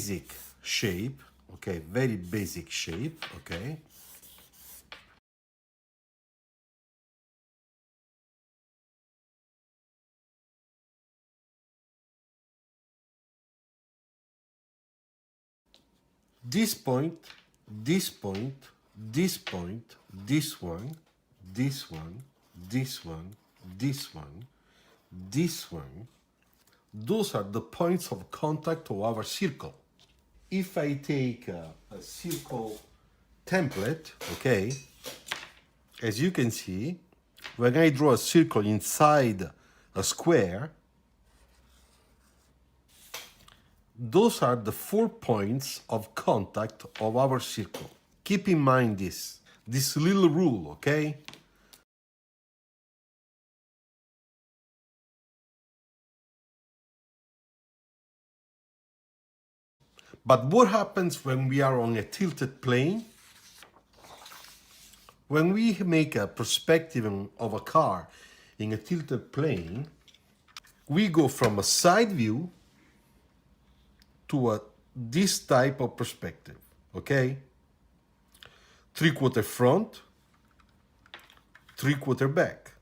basic shape, okay, very basic shape, okay. This point, this point, this point, this one, this one, this one, this one, this one, those are the points of contact of our circle. If I take a circle template, okay, as you can see, when I draw a circle inside a square, those are the 4 points of contact of our circle. Keep in mind this little rule, okay? But what happens when we are on a tilted plane? When we make a perspective of a car in a tilted plane, we go from a side view to this type of perspective, okay? 3/4 front, 3/4 back.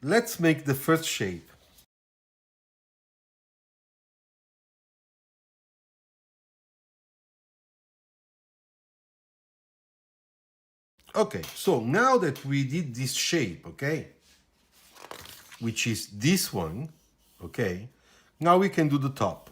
Let's make the first shape. Okay, so now that we did this shape, okay, which is this one, okay, now we can do the top.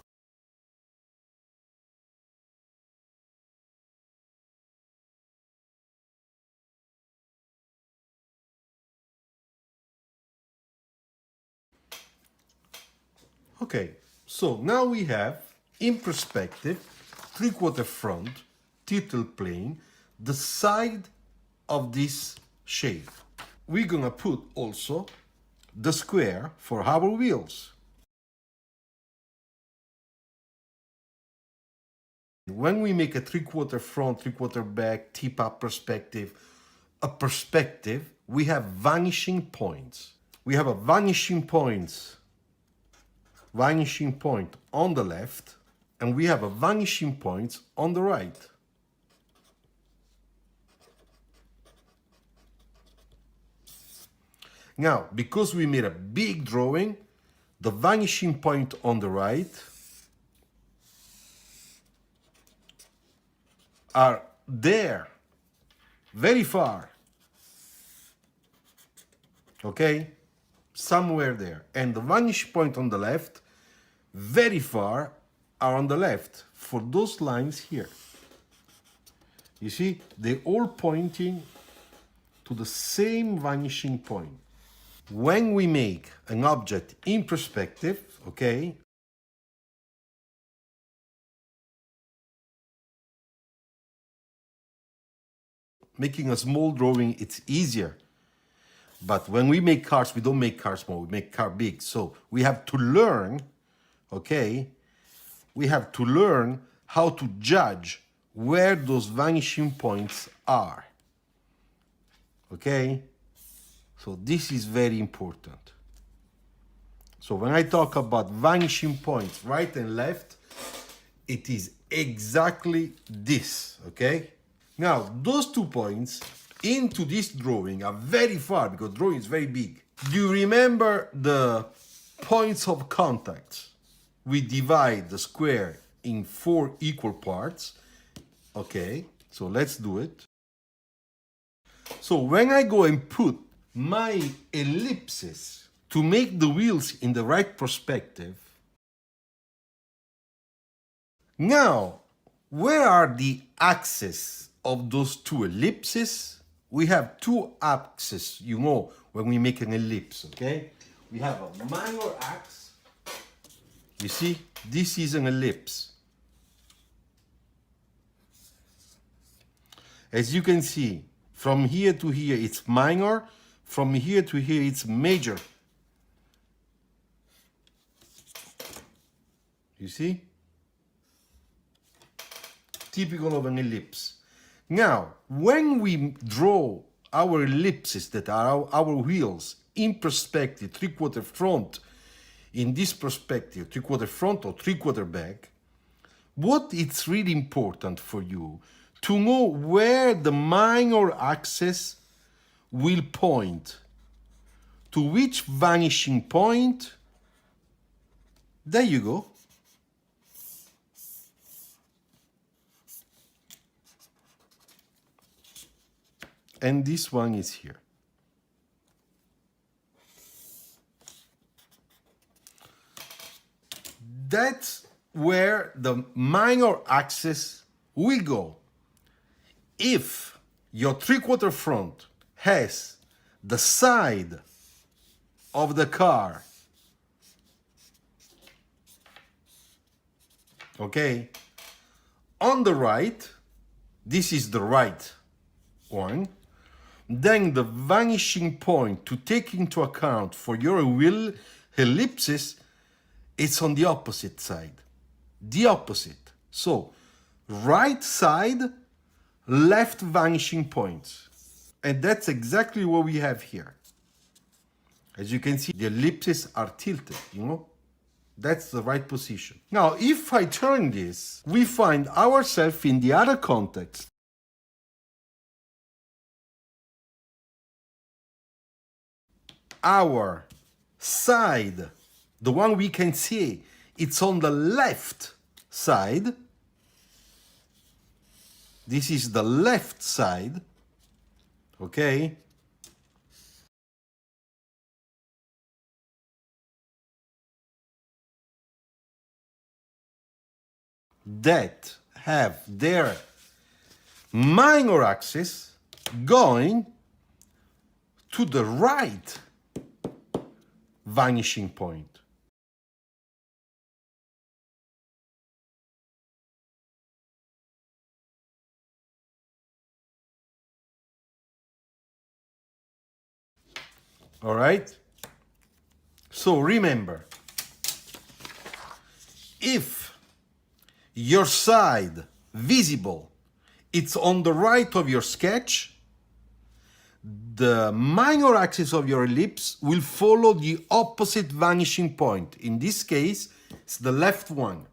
Okay, so now we have, in perspective, 3/4 front, tilted plane, the side of this shape. We're gonna put also the square for our wheels. When we make a 3/4 front, 3/4 back, tip-up perspective, a perspective, we have vanishing points. We have a vanishing point on the left, and we have a vanishing point on the right. Now, because we made a big drawing, the vanishing point on the right are there, very far, okay? Somewhere there. And the vanishing point on the left, very far, are on the left, for those lines here. You see, they're all pointing to the same vanishing point. When we make an object in perspective, okay, making a small drawing, it's easier. But when we make cars, we don't make cars small, we make car big. So we have to learn, okay, we have to learn how to judge where those vanishing points are. Okay? So this is very important. So when I talk about vanishing points, right and left, it is exactly this, okay? Now, those 2 points into this drawing are very far because drawing is very big. Do you remember the points of contact? We divide the square in 4 equal parts. Okay, so let's do it. So when I go and put my ellipses to make the wheels in the right perspective, now, where are the axes of those 2 ellipses? We have 2 axes, you know, when we make an ellipse, okay? We have a minor axe. You see, this is an ellipse. As you can see, from here to here it's minor, from here to here it's major. You see? Typical of an ellipse. Now, when we draw our ellipses that are our wheels in perspective, 3/4 front, in this perspective, 3/4 front or 3/4 back, what it's really important for you to know where the minor axis will point, to which vanishing point. There you go. And this one is here. That's where the minor axis will go. If your 3/4 front has the side of the car, okay, on the right, this is the right one, then the vanishing point to take into account for your wheel ellipses, it's on the opposite side. The opposite. So, right side, left vanishing points. And that's exactly what we have here. As you can see, the ellipses are tilted, you know? That's the right position. Now, if I turn this, we find ourselves in the other context. Our side, the one we can see, it's on the left side. This is the left side, okay? That have their minor axis going to the right vanishing point. All right? So remember, if your side visible, it's on the right of your sketch, the minor axis of your ellipse will follow the opposite vanishing point. In this case, it's the left one.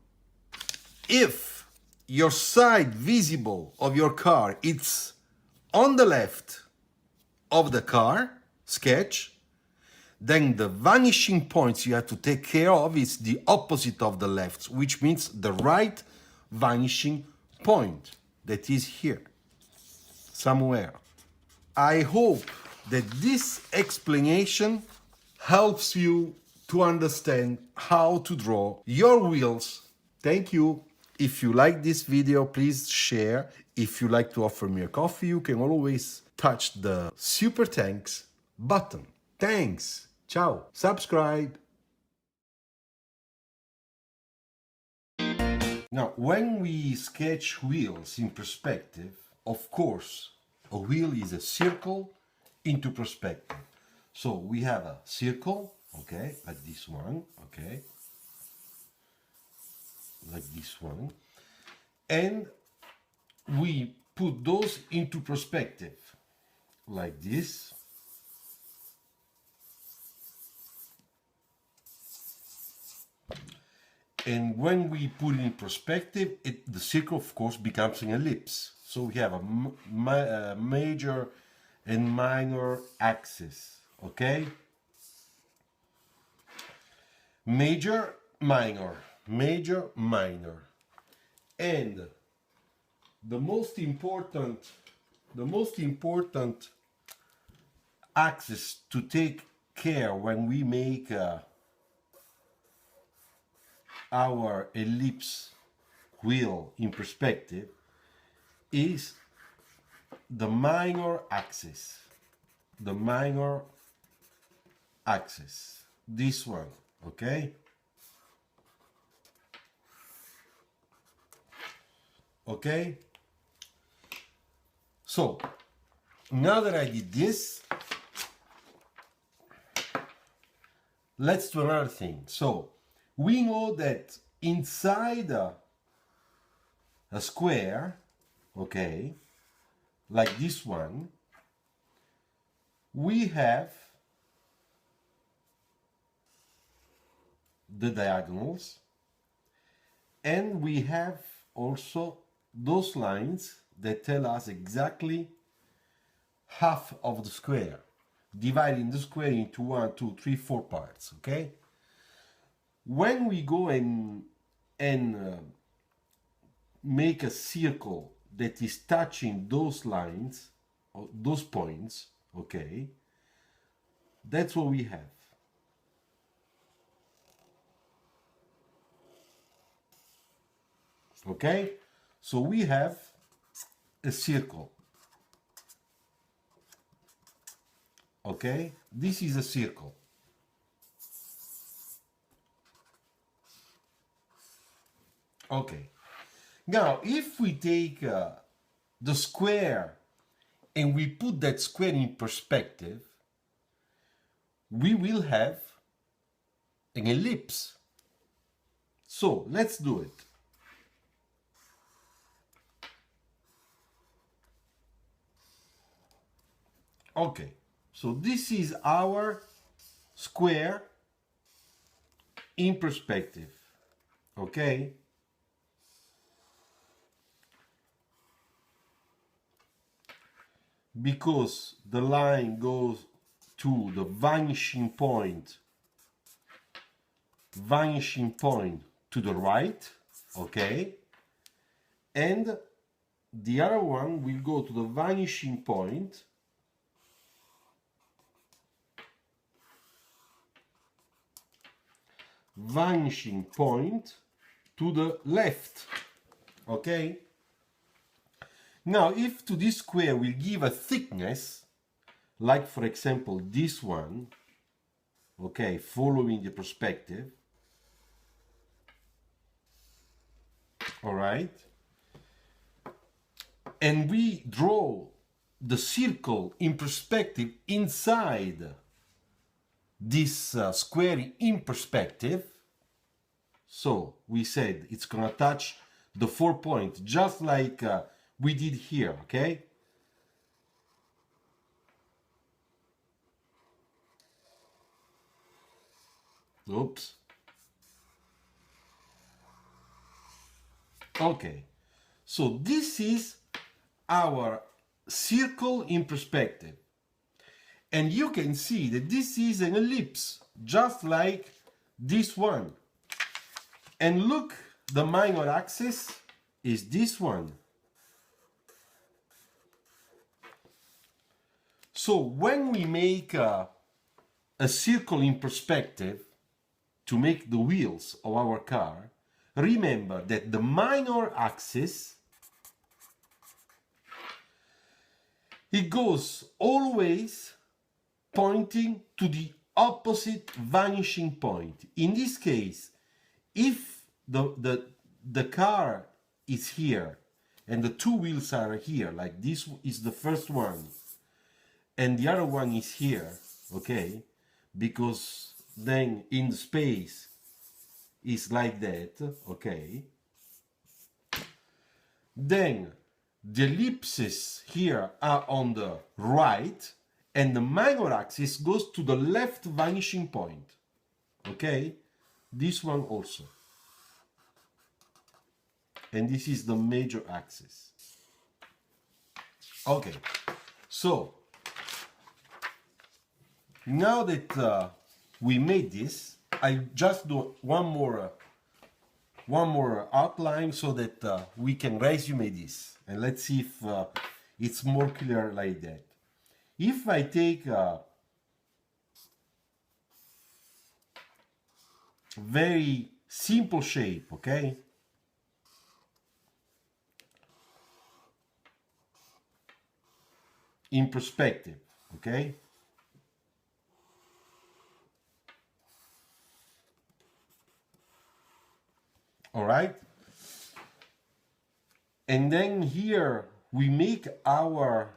If your side visible of your car, it's on the left of the car sketch, then the vanishing points you have to take care of is the opposite of the left, which means the right vanishing point that is here, somewhere. I hope that this explanation helps you to understand how to draw your wheels. Thank you. If you like this video, please share. If you like to offer me a coffee, you can always touch the super thanks button. Thanks. Ciao. Subscribe. Now, when we sketch wheels in perspective, of course, a wheel is a circle into perspective. So we have a circle, okay, like this one, okay, like this one, and we put those into perspective, like this. And when we put it in perspective, the circle, of course, becomes an ellipse. So we have a major and minor axis, okay? Major, minor, major, minor. And the most important axis to take care when we make our ellipse wheel in perspective is the minor axis. The minor axis. This one, okay? Okay? So, now that I did this, let's do another thing. So, we know that inside a square, okay, like this one, we have the diagonals, and we have also those lines that tell us exactly half of the square, dividing the square into 1, 2, 3, 4 parts. Okay, when we go and make a circle that is touching those lines, or those points, okay, that's what we have. Okay, so we have a circle. Okay, this is a circle. Okay, now if we take the square and we put that square in perspective, we will have an ellipse. So let's do it. Okay, so this is our square in perspective. Okay, because the line goes to the vanishing point to the right, okay, and the other one will go to the vanishing point to the left. Okay, now if to this square we give a thickness, like for example this one, okay, following the perspective, all right, and we draw the circle in perspective inside this square in perspective, so we said it's gonna touch the 4 points just like we did here. Okay, oops. Okay, so this is our circle in perspective, and you can see that this is an ellipse just like this one. And look, the minor axis is this one. So when we make a circle in perspective to make the wheels of our car, remember that the minor axis, it goes always pointing to the opposite vanishing point. In this case, if the car is here and the two wheels are here, like this is the first one and the other one is here, okay, because then in space is like that, okay, then the ellipses here are on the right and the minor axis goes to the left vanishing point. Okay, this one also, and this is the major axis. Okay, so now that we made this, I just do one more outline so that we can resume this, and let's see if it's more clear like that. If I take a very simple shape, okay, in perspective, okay, all right, and then here we make our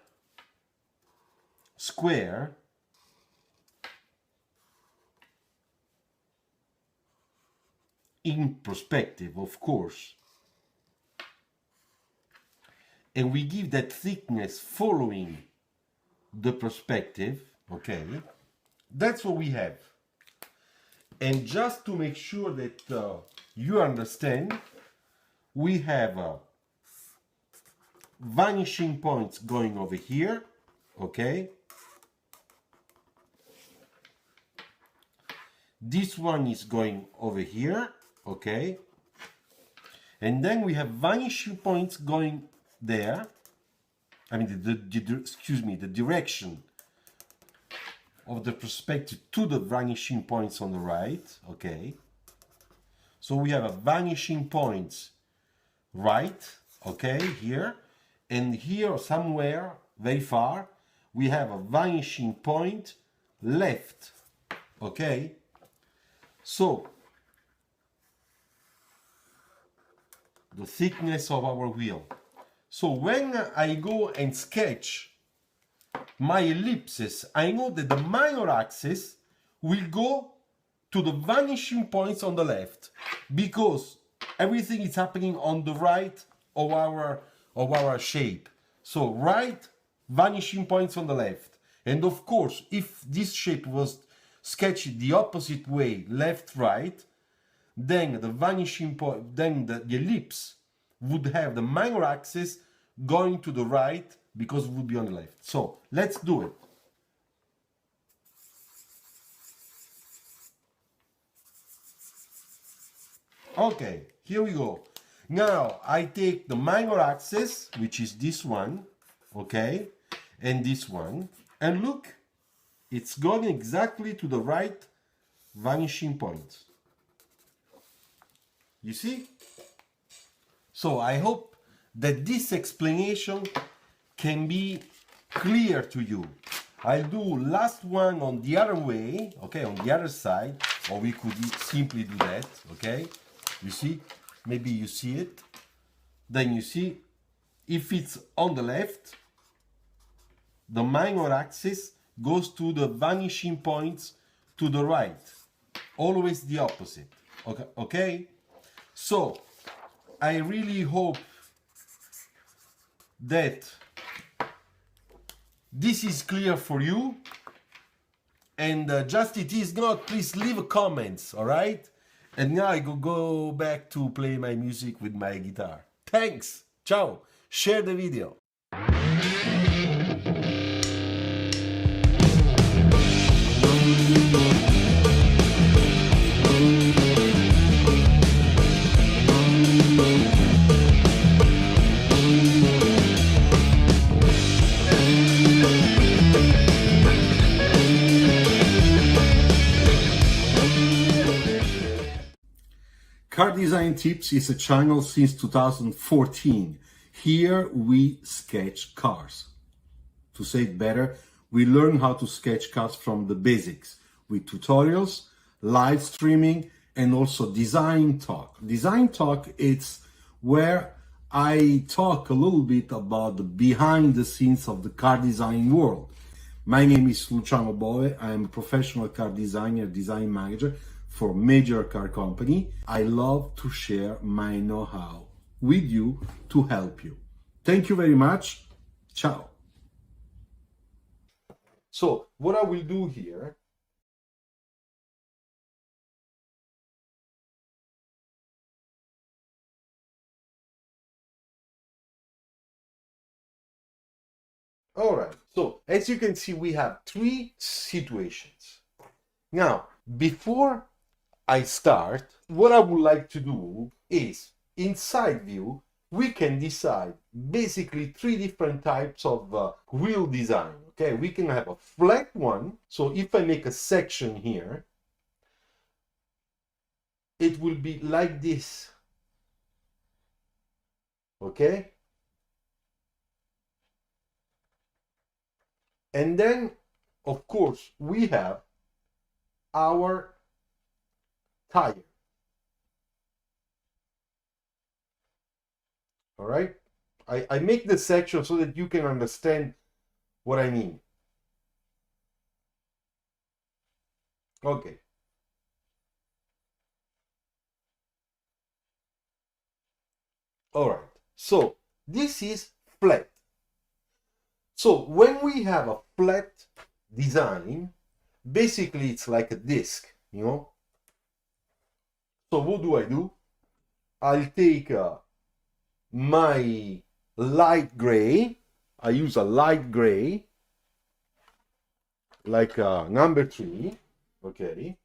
square in perspective, of course, and we give that thickness following the perspective, okay, that's what we have. And just to make sure that you understand, we have vanishing points going over here, okay? This one is going over here, okay? And then we have vanishing points going there. I mean, the direction of the perspective to the vanishing points on the right, okay? So we have a vanishing points right, okay, here. And here somewhere, very far, we have a vanishing point left, okay? So, the thickness of our wheel. So when I go and sketch my ellipses, I know that the minor axis will go to the vanishing points on the left, because everything is happening on the right of our shape. So right, vanishing points on the left. And of course, if this shape was sketched the opposite way, left, right, then the vanishing point, then the ellipse would have the minor axis going to the right because it would be on the left. So let's do it. Okay, here we go. Now I take the minor axis, which is this one, okay, and this one, and look, it's going exactly to the right vanishing point. You see? So I hope that this explanation can be clear to you. I'll do last one on the other way, okay, on the other side, or we could simply do that, okay? You see? Maybe you see it. Then you see, if it's on the left, the minor axis goes to the vanishing points to the right. Always the opposite. Okay? Okay? So, I really hope that this is clear for you. And just it is not, please leave a comments, alright? And now I go back to play my music with my guitar. Thanks! Ciao! Share the video. Car Design Tips is a channel since 2014. Here we sketch cars. To say it better, we learn how to sketch cars from the basics with tutorials, live streaming, and also design talk. Design talk, it's where I talk a little bit about the behind the scenes of the car design world. My name is Luciano Bove. I am a professional car designer, design manager for major car company. I love to share my know-how with you to help you. Thank you very much. Ciao. So what I will do here, all right, so as you can see, we have three situations. Now, before I start, what I would like to do is, in side view, we can decide basically three different types of wheel design. Okay, we can have a flat one. So if I make a section here, it will be like this. Okay? And then, of course, we have our tire. All right? I make the section so that you can understand what I mean. Okay. All right. So this is flat. So when we have a flat design, basically it's like a disc, you know? So what do? I'll take my light gray. I use a light gray, like number 3, okay?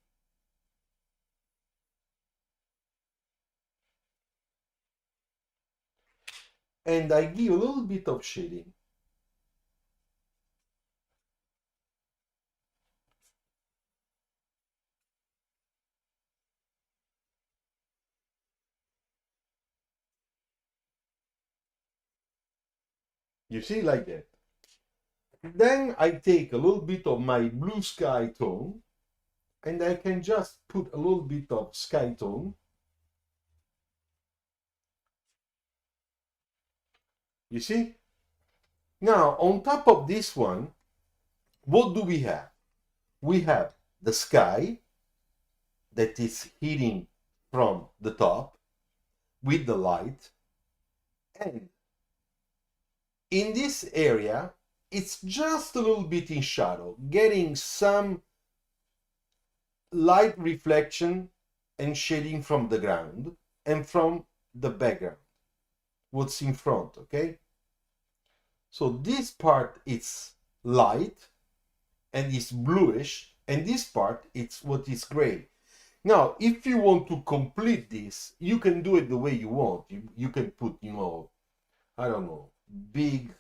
And I give a little bit of shading. You see, like that. Then I take a little bit of my blue sky tone, and I can just put a little bit of sky tone. You see? Now, on top of this one, what do we have? We have the sky that is hitting from the top with the light. And in this area, it's just a little bit in shadow, getting some light reflection and shading from the ground and from the background, what's in front, okay? So this part is light and is bluish, and this part it's what is gray. Now, if you want to complete this, you can do it the way you want. You can put, I don't know, big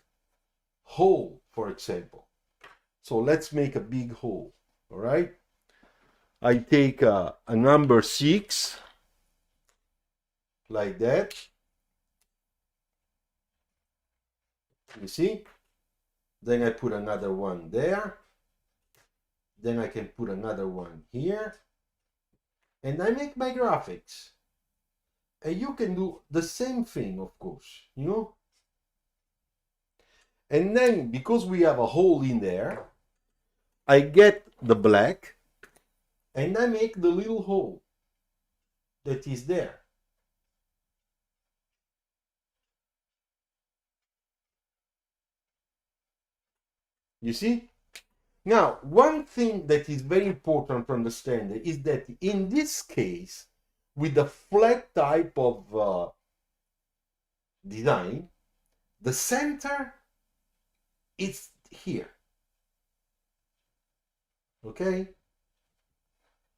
hole, for example. So let's make a big hole, all right? I take a number 6, like that. You see? Then I put another one there. Then I can put another one here. And I make my graphics. And you can do the same thing, of course, And then, because we have a hole in there, I get the black and I make the little hole that is there. You see? Now, one thing that is very important to understand is that in this case, with the flat type of design, the center is here. Okay?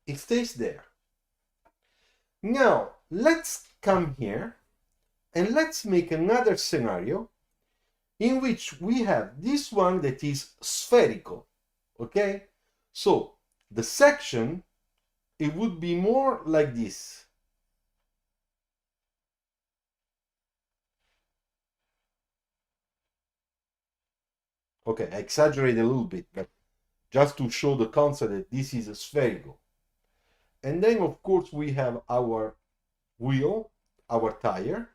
It stays there. Now, let's come here and let's make another scenario in which we have this one that is spherical. Okay? So, the section, it would be more like this. Okay, I exaggerate a little bit, but just to show the concept that this is a spherical. And then, of course, we have our wheel, our tire,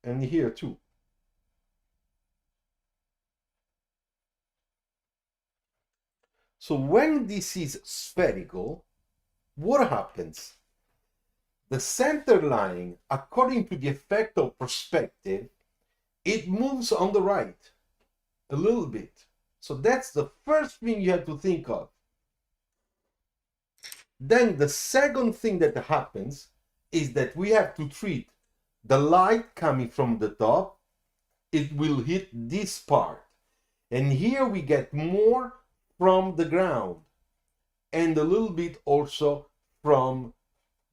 and here too. So when this is spherical, what happens? The center line, according to the effect of perspective, it moves on the right a little bit. So that's the first thing you have to think of. Then the second thing that happens is that we have to treat the light coming from the top. It will hit this part. And here we get more from the ground and a little bit also from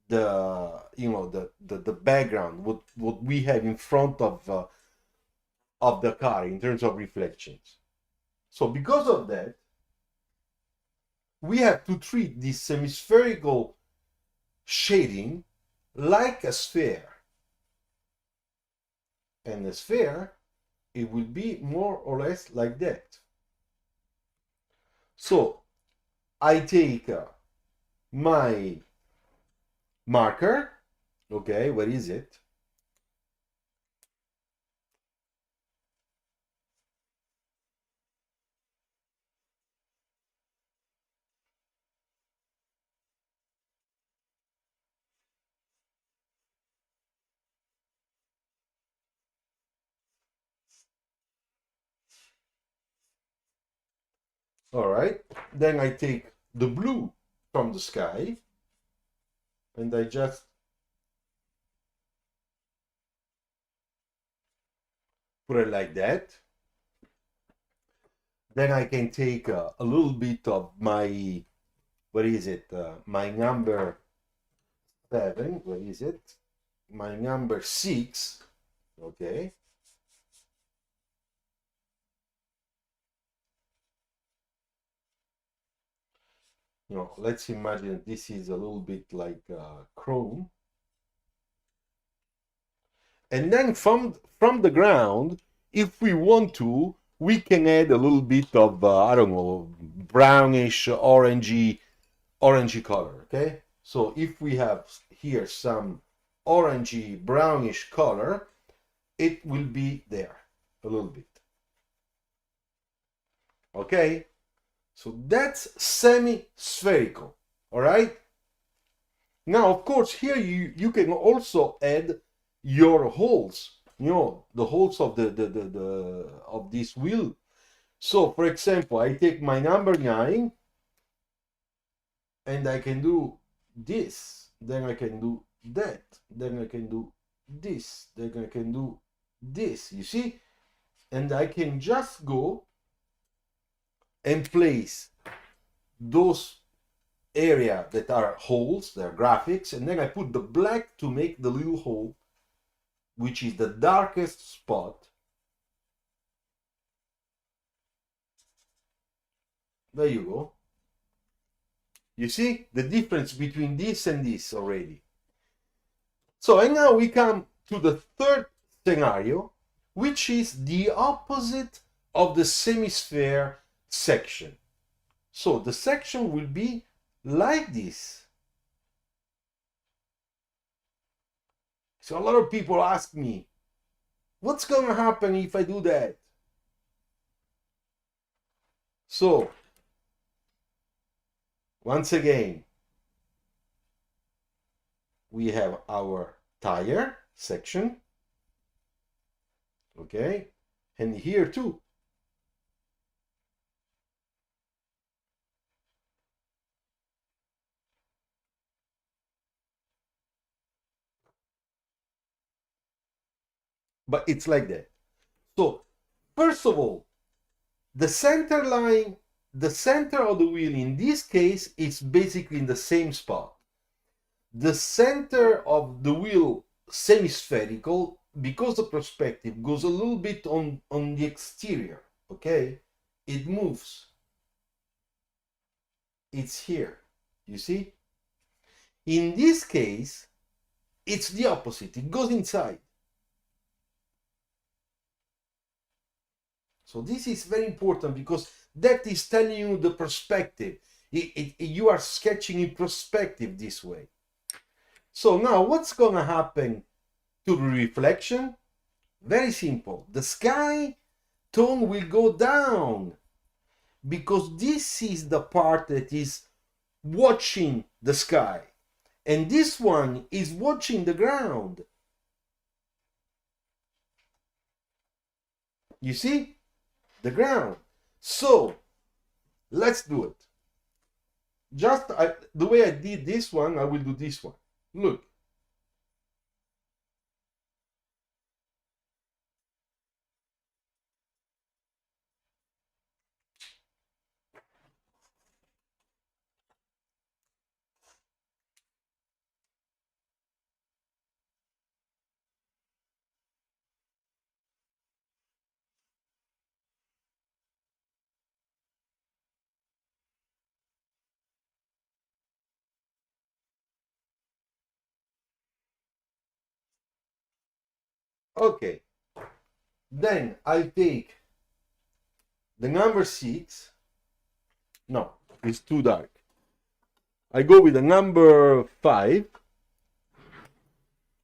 the the background, what we have in front of the car in terms of reflections. So because of that, we have to treat this hemispherical shading like a sphere. And a sphere, it will be more or less like that. So I take my marker. Okay, where is it? All right, then I take the blue from the sky and I just put it like that. Then I can take a little bit of my, what is it? My number 7, what is it? My number 6, okay? Let's imagine this is a little bit like chrome. And then from the ground, if we want to, we can add a little bit of, I don't know, brownish, orangey color, okay? So if we have here some orangey, brownish color, it will be there a little bit. Okay? So that's semi-spherical, all right? Now, of course, here you can also add your holes, the holes of of this wheel. So, for example, I take my number 9 and I can do this, then I can do that, then I can do this, then I can do this, you see? And I can just go and place those area that are holes, they're graphics, and then I put the black to make the little hole, which is the darkest spot. There you go. You see the difference between this and this already. So, and now we come to the third scenario, which is the opposite of the semisphere section. So the section will be like this. So a lot of people ask me, what's going to happen if I do that? So, once again, we have our tire section, okay, and here too. But it's like that. So, first of all, the center line, the center of the wheel in this case is basically in the same spot. The center of the wheel, semi-spherical, because the perspective goes a little bit on the exterior, okay? It moves. It's here, you see? In this case, it's the opposite. It goes inside. So this is very important because that is telling you the perspective. You are sketching in perspective this way. So now what's going to happen to the reflection? Very simple. The sky tone will go down because this is the part that is watching the sky. And this one is watching the ground. You see? The ground. So let's do it. Just the way I did this one, I will do this one. Look. Okay. Then I take the number 6. No, it's too dark. I go with the number 5.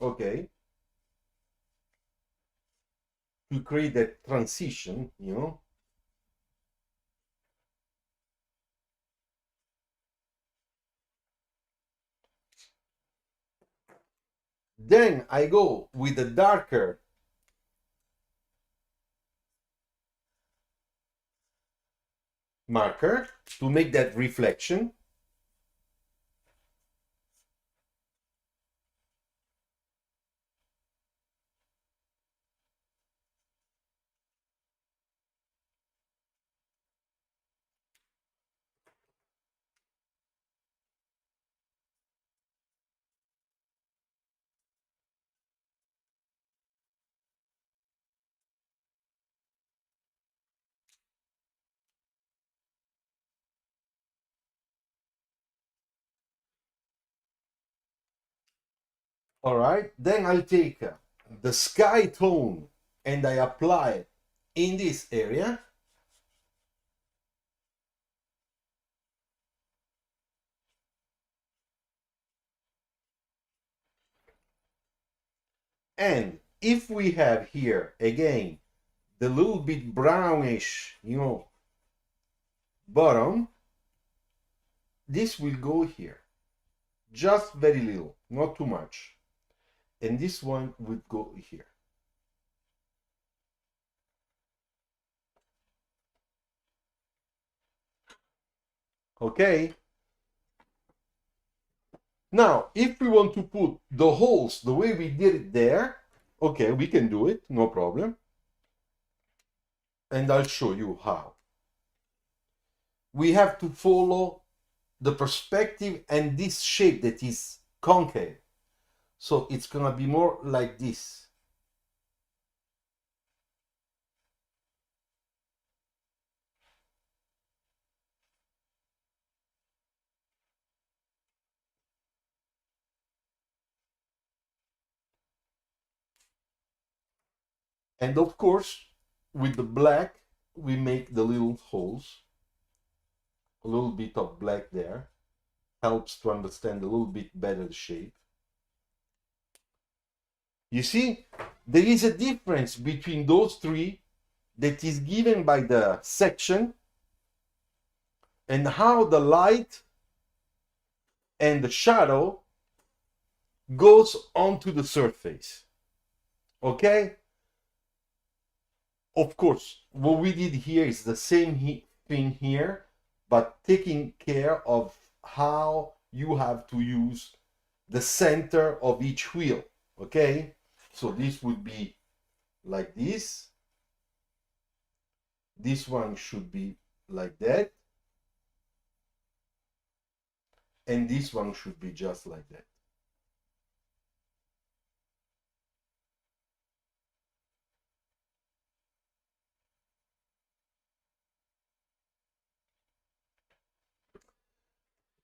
Okay. To create that transition, Then I go with a darker marker to make that reflection. All right, then I'll take the sky tone and I apply it in this area. And if we have here again the little bit brownish, bottom, this will go here. Just very little, not too much. And this one would go here. Okay? Now, if we want to put the holes the way we did it there, okay, we can do it, no problem. And I'll show you how. We have to follow the perspective and this shape that is concave. So it's gonna be more like this. And of course, with the black, we make the little holes. A little bit of black there helps to understand a little bit better the shape. You see, there is a difference between those three that is given by the section and how the light and the shadow goes onto the surface. Okay? Of course, what we did here is the same thing here, but taking care of how you have to use the center of each wheel. Okay? So this would be like this. This one should be like that. And this one should be just like that.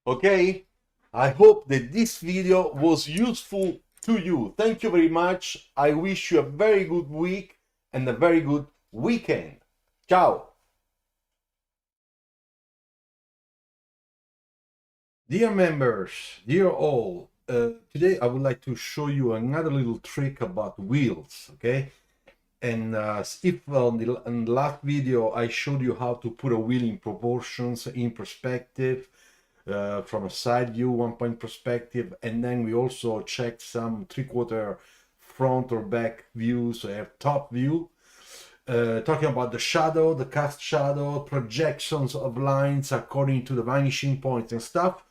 Okay, I hope that this video was useful to you. Thank you very much. I wish you a very good week and a very good weekend. Ciao. Dear members, dear all, today I would like to show you another little trick about wheels, okay? And if on the last video I showed you how to put a wheel in proportions, in perspective, from a side view, 1 point perspective, and then we also checked some 3/4 front or back views, so top view, talking about the shadow, the cast shadow, projections of lines according to the vanishing points and stuff.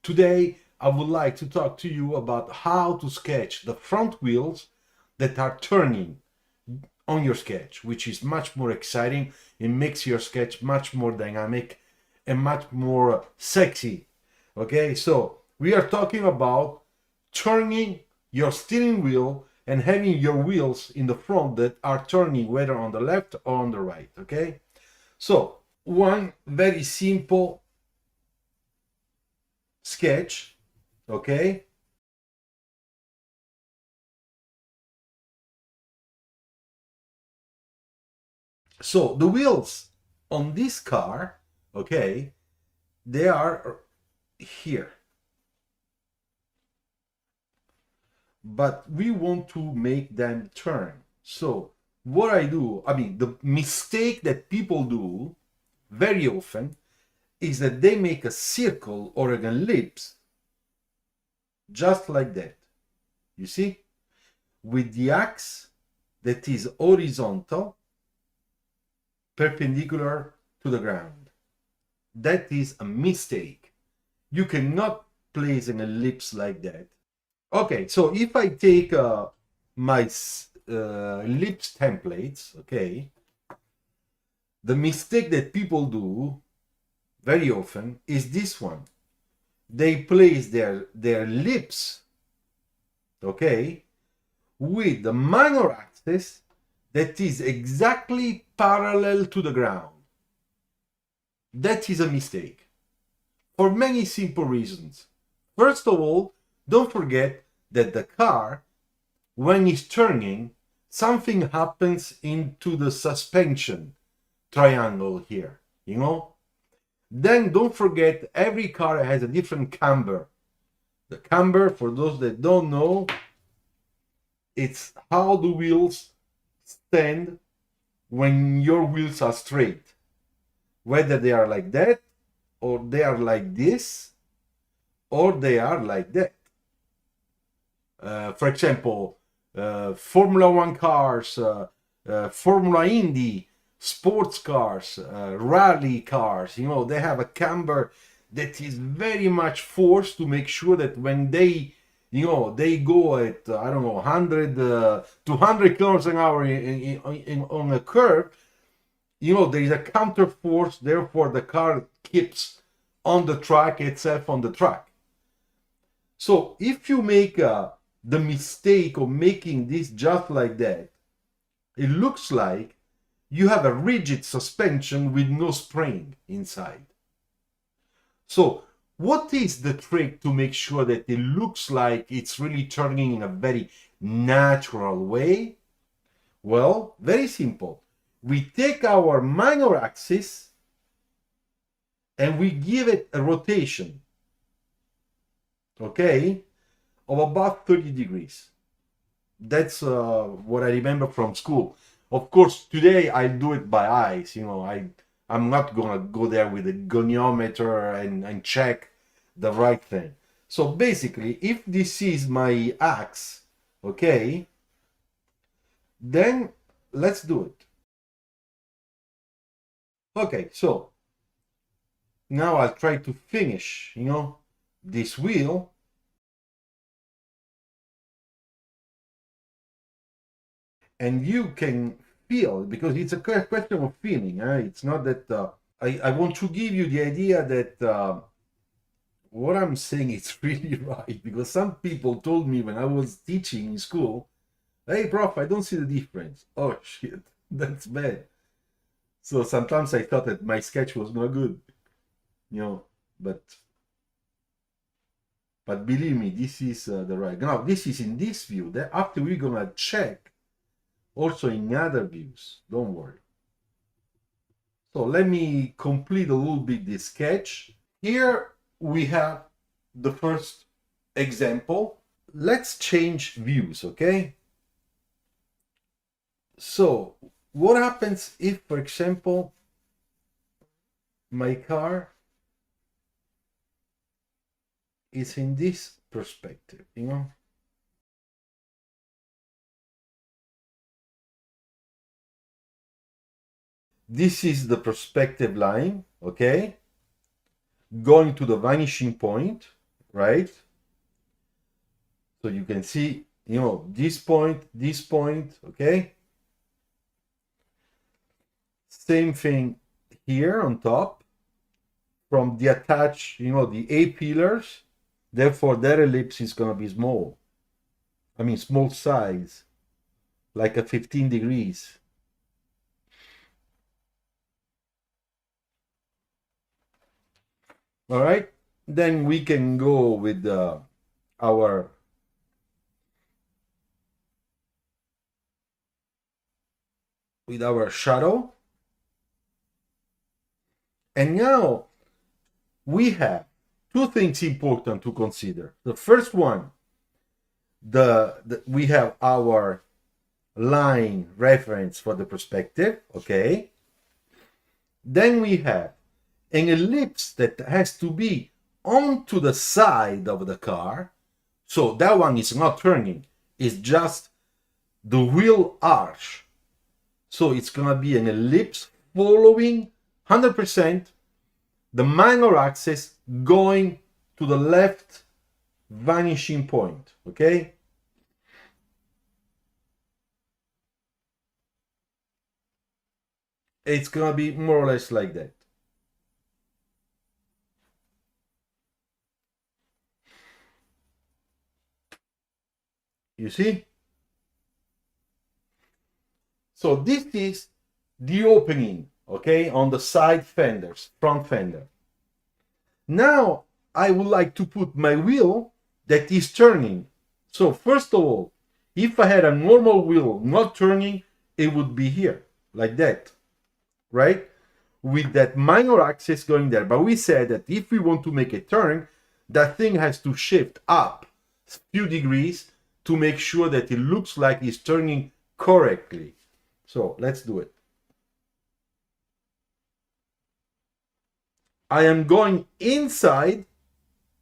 Today I would like to talk to you about how to sketch the front wheels that are turning on your sketch, which is much more exciting. It makes your sketch much more dynamic and much more sexy. Okay, so we are talking about turning your steering wheel and having your wheels in the front that are turning whether on the left or on the right. Okay, so one very simple sketch. Okay, so the wheels on this car, okay, they are here, but we want to make them turn. So what I do, I mean, the mistake that people do very often is that they make a circle or an ellipse just like that, you see, with the axe that is horizontal, perpendicular to the ground. That is a mistake. You cannot place an ellipse like that. Okay, so if I take my ellipse templates, okay, the mistake that people do very often is this one. They place their ellipse, okay, with the minor axis that is exactly parallel to the ground. That is a mistake for many simple reasons. First of all, don't forget that the car, when it's turning, something happens into the suspension triangle here, you know? Then don't forget, every car has a different camber. The camber, for those that don't know, it's how the wheels stand when your wheels are straight. Whether they are like that, or they are like this, or they are like that. For example, Formula One cars, Formula Indy, sports cars, rally cars, you know, they have a camber that is very much forced to make sure that when they, you know, they go at, I don't know, 100, 200 kilometers an hour on a curve, you know, there is a counter force, therefore the car keeps on the track itself on the track. So if you make the mistake of making this just like that, it looks like you have a rigid suspension with no spring inside. So what is the trick to make sure that it looks like it's really turning in a very natural way? Well, very simple. We take our minor axis and we give it a rotation, okay, of about 30 degrees. That's what I remember from school. Of course, today I do it by eyes, you know, I'm not gonna go there with a goniometer and check the right thing. So basically, if this is my axe, okay, then let's do it. Okay, so now I'll try to finish, you know, this wheel. And you can feel, because it's a question of feeling. It's not that I want to give you the idea that what I'm saying is really right, because some people told me when I was teaching in school, hey, prof, I don't see the difference. Oh, shit, that's bad. So sometimes I thought that my sketch was not good, you know, but believe me, this is the right. Now, this is in this view. That after we're gonna check also in other views, don't worry. So let me complete a little bit this sketch. Here we have the first example. Let's change views, okay? So what happens if, for example, my car is in this perspective, you know? This is the perspective line, okay? Going to the vanishing point, right? So you can see, you know, this point, okay? Same thing here on top from the attached, you know, the A pillars. Therefore, their ellipse is going to be small. I mean, small size, like at 15 degrees. All right, then we can go with our shadow. And now we have two things important to consider. The first one, we have our line reference for the perspective, okay? Then we have an ellipse that has to be onto the side of the car. So that one is not turning, it's just the wheel arch. So it's gonna be an ellipse following 100% the minor axis going to the left vanishing point, okay? It's gonna be more or less like that. You see? So this is the opening, okay, on the side fenders, front fender. Now I would like to put my wheel that is turning. So first of all, if I had a normal wheel not turning, it would be here, like that, right? With that minor axis going there. But we said that if we want to make a turn, that thing has to shift up a few degrees to make sure that it looks like it's turning correctly. So let's do it. I am going inside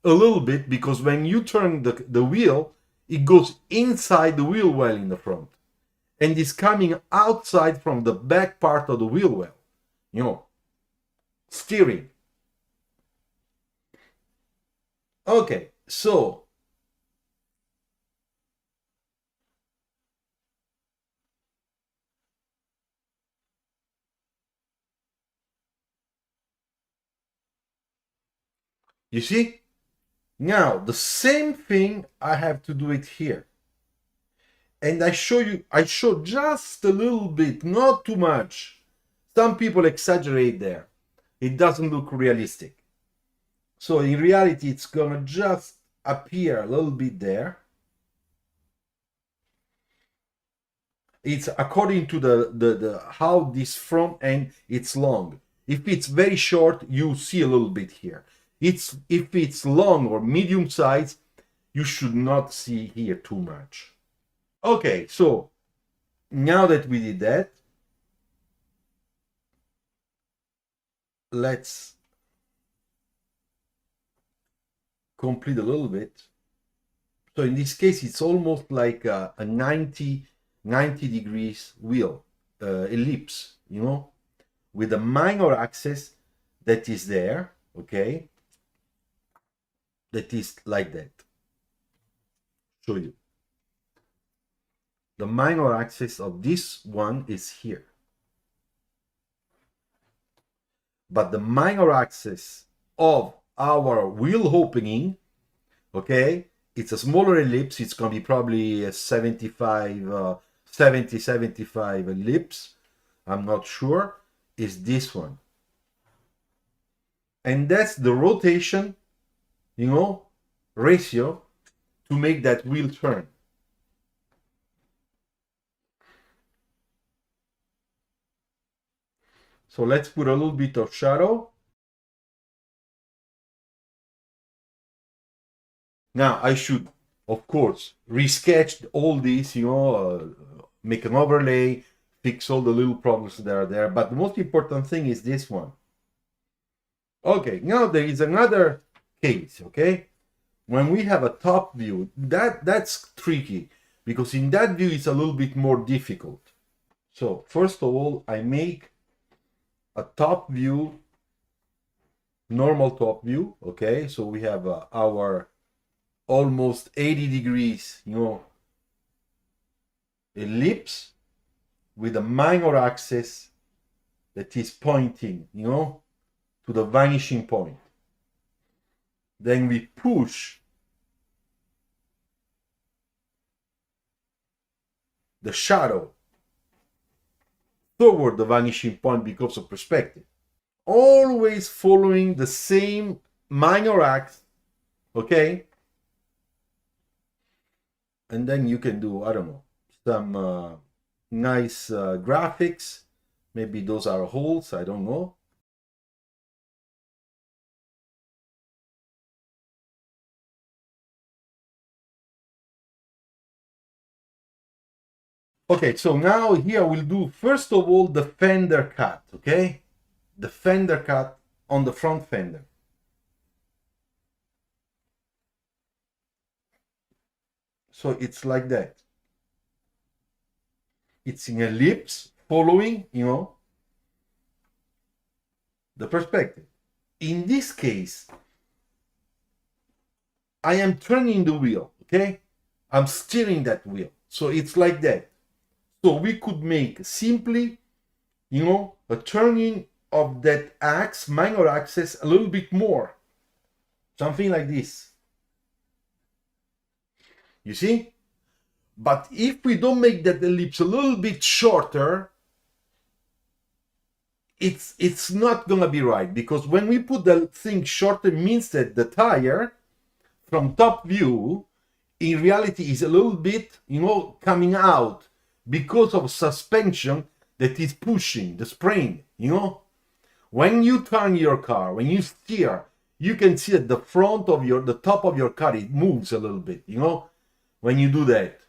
a little bit because when you turn the wheel, it goes inside the wheel well in the front and is coming outside from the back part of the wheel well, you know, steering. Okay, so you see, now the same thing I have to do it here. And I show just a little bit, not too much. Some people exaggerate there. It doesn't look realistic. So in reality, it's gonna just appear a little bit there. It's according to the how this front end it's long. If it's very short, you see a little bit here. If it's long or medium size, you should not see here too much. Okay, so now that we did that, let's complete a little bit. So in this case, it's almost like a 90 degrees wheel, ellipse, you know, with a minor axis that is there, okay, that is like that. Show you. The minor axis of this one is here. But the minor axis of our wheel opening, okay, it's a smaller ellipse. It's going to be probably a 75 ellipse. I'm not sure. Is this one. And that's the rotation, you know, ratio to make that wheel turn. So let's put a little bit of shadow. Now I should, of course, resketch all these, you know, make an overlay, fix all the little problems that are there. But the most important thing is this one. Okay, now there is another case, okay? When we have a top view, that's tricky because in that view it's a little bit more difficult. So first of all, I make a top view, normal top view, okay? So we have our almost 80 degrees, you know, ellipse with a minor axis that is pointing, you know, to the vanishing point. Then we push the shadow toward the vanishing point because of perspective. Always following the same minor axis, okay? And then you can do, I don't know, some nice graphics. Maybe those are holes, I don't know. Okay, so now here we'll do first of all the fender cut, okay? The fender cut on the front fender. So it's like that. It's in ellipse following, you know, the perspective. In this case, I am turning the wheel, okay? I'm steering that wheel. So it's like that. So we could make simply, you know, a turning of that axe, minor axis, a little bit more. Something like this. You see? But if we don't make that ellipse a little bit shorter, it's not gonna be right, because when we put the thing shorter means that the tire from top view in reality is a little bit, you know, coming out because of suspension that is pushing the spring, you know. When you turn your car, when you steer, you can see that the front of the top of your car, it moves a little bit, you know, when you do that.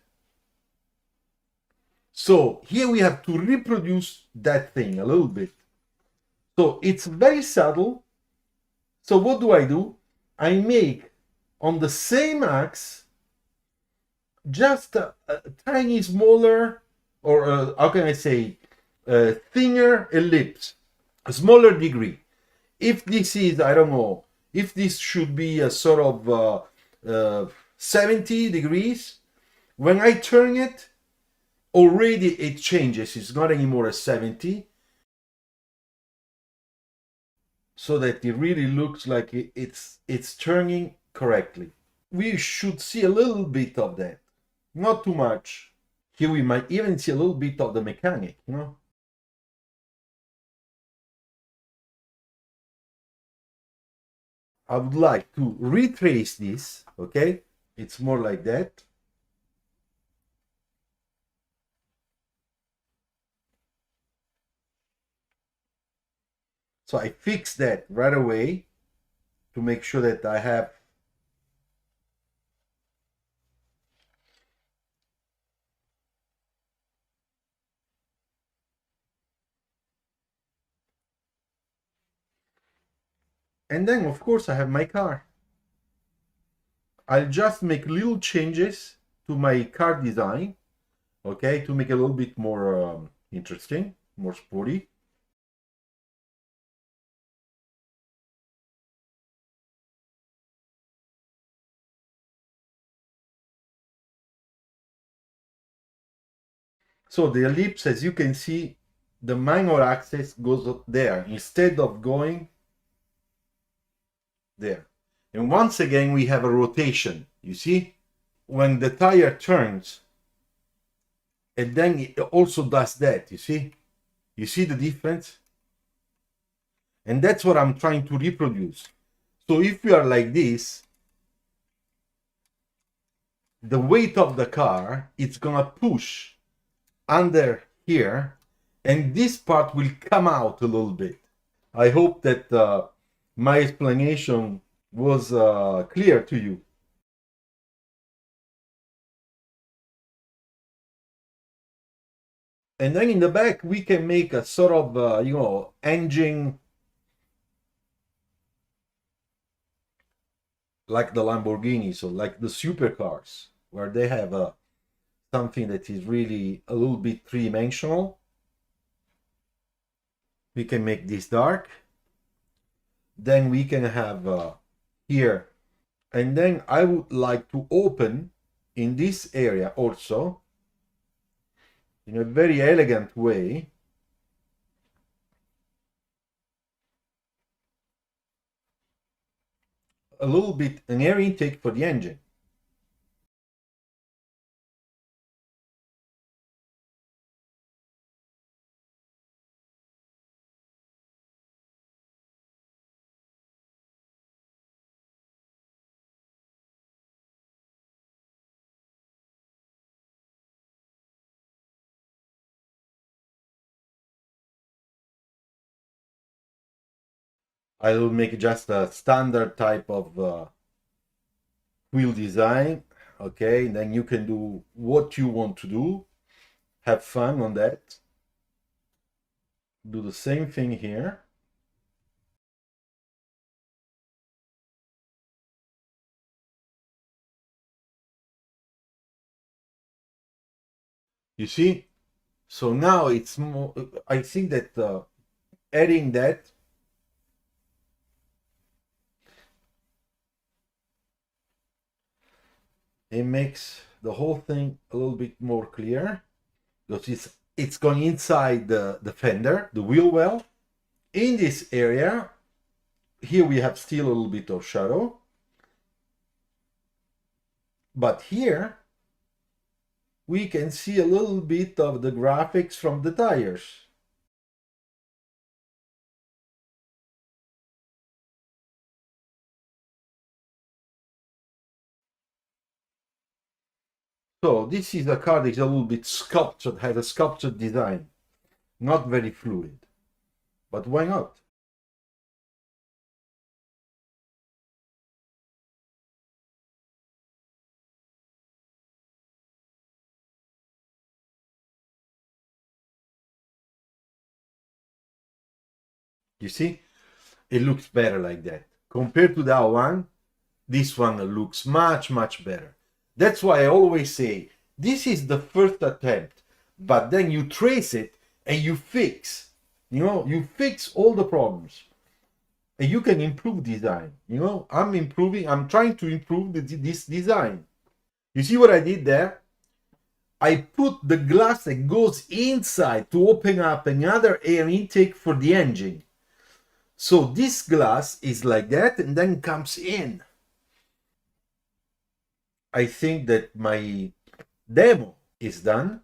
So here we have to reproduce that thing a little bit. So it's very subtle. So what do? I make on the same axe just a tiny smaller, or how can I say, thinner ellipse, a smaller degree. If this is, I don't know, if this should be a sort of 70 degrees, when I turn it, already it changes. It's not anymore a 70, so that it really looks like it's turning correctly. We should see a little bit of that, not too much. Here we might even see a little bit of the mechanic, you know. I would like to retrace this, okay? It's more like that. So I fix that right away to make sure that I have and then of course I have my car. I'll just make little changes to my car design, okay, to make it a little bit more interesting, more sporty. So the ellipse, as you can see, the minor axis goes there instead of going there. And once again, we have a rotation, you see? When the tire turns, and then it also does that, you see? You see the difference? And that's what I'm trying to reproduce. So if we are like this, the weight of the car, it's gonna push under here, and this part will come out a little bit. I hope that my explanation was clear to you. And then in the back, we can make a sort of, you know, engine like the Lamborghini, so like the supercars, where they have something that is really a little bit three-dimensional. We can make this dark. Then we can have here. And then I would like to open in this area also, in a very elegant way, a little bit an air intake for the engine. I will make just a standard type of wheel design. Okay, and then you can do what you want to do. Have fun on that. Do the same thing here. You see? So now it's more, I think that adding that, it makes the whole thing a little bit more clear, because it's going inside the fender, the wheel well. In this area, here we have still a little bit of shadow, but here we can see a little bit of the graphics from the tires. So this is a car that is a little bit sculptured, has a sculptured design, not very fluid, but why not? You see, it looks better like that. Compared to that one, this one looks much better. That's why I always say, this is the first attempt, but then you trace it and you fix. You fix all the problems. And you can improve design. I'm trying to improve this design. You see what I did there? I put the glass that goes inside to open up another air intake for the engine. So this glass is like that and then comes in. I think that my demo is done.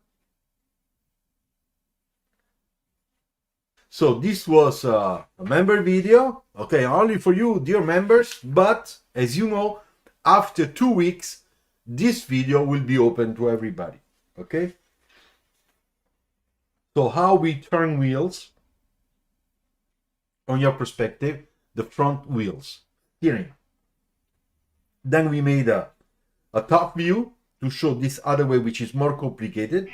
So this was a member video, okay, only for you, dear members, but as you know, after 2 weeks, this video will be open to everybody, okay? So how we turn wheels, on your perspective, the front wheels, steering. Then we made a top view to show this other way, which is more complicated.